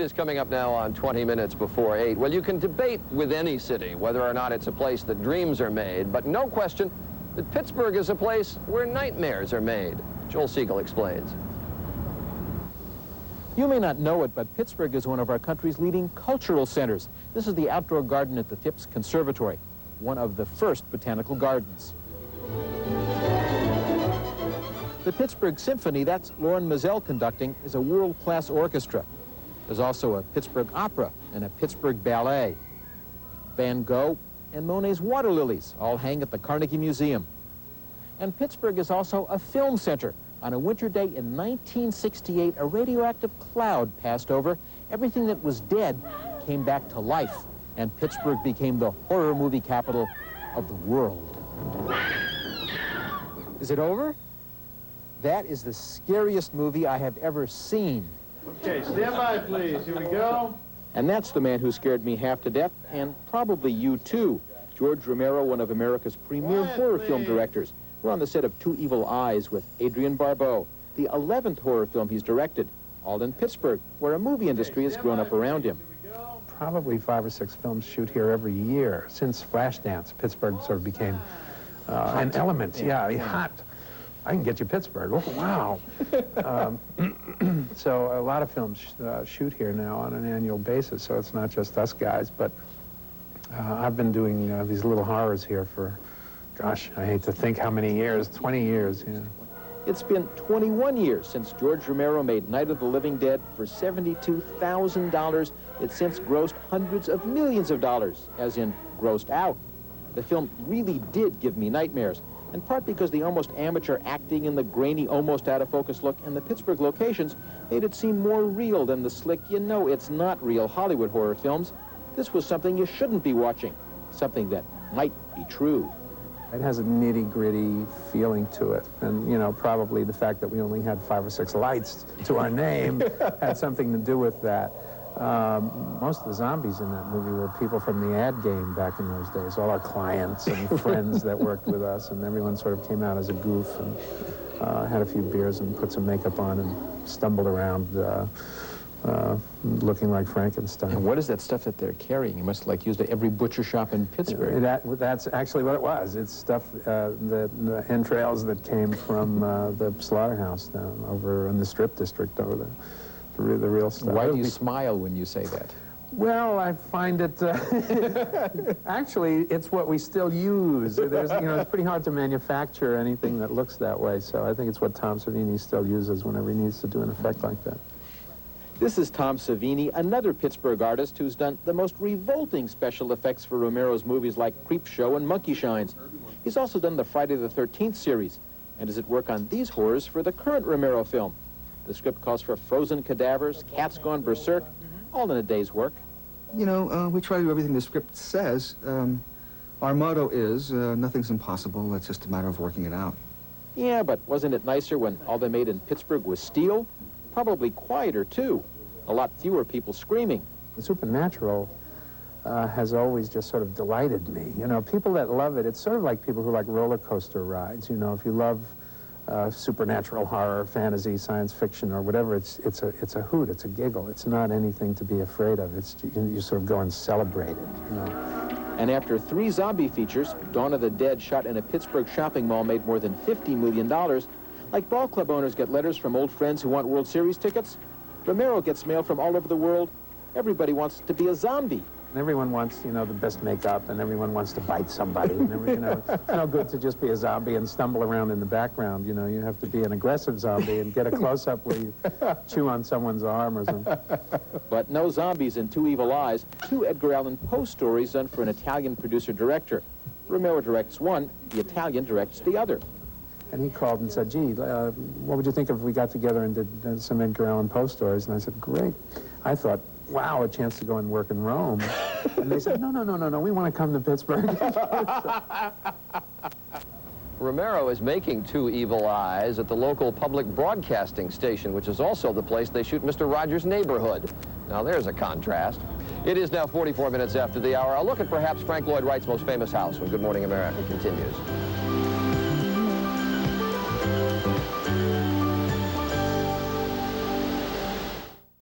is coming up now on 20 minutes before 8. Well, you can debate with any city whether or not it's a place that dreams are made, but no question that Pittsburgh is a place where nightmares are made. Joel Siegel explains. You may not know it, but Pittsburgh is one of our country's leading cultural centers. This is the outdoor garden at the Phipps Conservatory, one of the first botanical gardens. The Pittsburgh Symphony, that's Lauren Mazel conducting, is a world-class orchestra. There's also a Pittsburgh Opera and a Pittsburgh Ballet. Van Gogh and Monet's Water Lilies all hang at the Carnegie Museum. And Pittsburgh is also a film center. On a winter day in 1968, a radioactive cloud passed over. Everything that was dead came back to life, and Pittsburgh became the horror movie capital of the world. Is it over? That is the scariest movie I have ever seen. Okay, stand by, please. Here we go. And that's the man who scared me half to death, and probably you too. George Romero, one of America's premier horror film directors. We're on the set of Two Evil Eyes with Adrienne Barbeau, the 11th horror film he's directed, all in Pittsburgh, where a movie industry has grown up around him. Probably 5 or 6 films shoot here every year. Since Flashdance, Pittsburgh sort of became an element. Yeah, hot. I can get you Pittsburgh. Oh, wow. So a lot of films shoot here now on an annual basis, so it's not just us guys, but I've been doing these little horrors here for, gosh, I hate to think how many years, 20 years, yeah. It's been 21 years since George Romero made Night of the Living Dead for $72,000. It's since grossed hundreds of millions of dollars, as in grossed out. The film really did give me nightmares, in part because the almost amateur acting and the grainy, almost out-of-focus look and the Pittsburgh locations made it seem more real than the slick, you-know-it's-not-real Hollywood horror films. This was something you shouldn't be watching, something that might be true. It has a nitty-gritty feeling to it, and, you know, probably the fact that we only had 5 or 6 lights to our name had something to do with that. Most of the zombies in that movie were people from the ad game back in those days, all our clients and friends that worked with us, and everyone sort of came out as a goof and had a few beers and put some makeup on and stumbled around looking like Frankenstein. And what is that stuff that they're carrying? You must have, like, used at every butcher shop in Pittsburgh. That's actually what it was. It's stuff, the entrails that came from the slaughterhouse down over in the Strip District over there. The real stuff. Why do you smile when you say that? Well, I find it, actually, it's what we still use. There's, you know, it's pretty hard to manufacture anything that looks that way, so I think it's what Tom Savini still uses whenever he needs to do an effect like that. This is Tom Savini, another Pittsburgh artist who's done the most revolting special effects for Romero's movies like Creepshow and Monkey Shines. He's also done the Friday the 13th series, and is at work on these horrors for the current Romero film. The script calls for frozen cadavers, cats gone berserk, all in a day's work. You know, we try to do everything the script says. Our motto is, nothing's impossible, it's just a matter of working it out. Yeah, but wasn't it nicer when all they made in Pittsburgh was steel? Probably quieter, too. A lot fewer people screaming. The supernatural has always just sort of delighted me. You know, people that love it, it's sort of like people who like roller coaster rides. You know, if you love supernatural horror, fantasy, science fiction, or whatever, it's a hoot, it's a giggle. It's not anything to be afraid of. It's, you sort of go and celebrate it, you know. And after 3 zombie features, Dawn of the Dead shot in a Pittsburgh shopping mall made more than $50 million. Like ball club owners get letters from old friends who want World Series tickets, Romero gets mail from all over the world. Everybody wants to be a zombie. And everyone wants, you know, the best makeup, and everyone wants to bite somebody. And you know, it's no good to just be a zombie and stumble around in the background. You know, you have to be an aggressive zombie and get a close-up where you chew on someone's arm or something. But no zombies in Two Evil Eyes, 2 Edgar Allan Poe stories done for an Italian producer-director. Romero directs one, the Italian directs the other. And he called and said, gee, what would you think if we got together and did some Edgar Allan Poe stories? And I said, great. I thought, wow, a chance to go and work in Rome. And they said, no, we want to come to Pittsburgh. Romero is making Two Evil Eyes at the local public broadcasting station, which is also the place they shoot Mr. Rogers' Neighborhood. Now, there's a contrast. It is now 44 minutes after the hour. A look at perhaps Frank Lloyd Wright's most famous house when Good Morning America continues.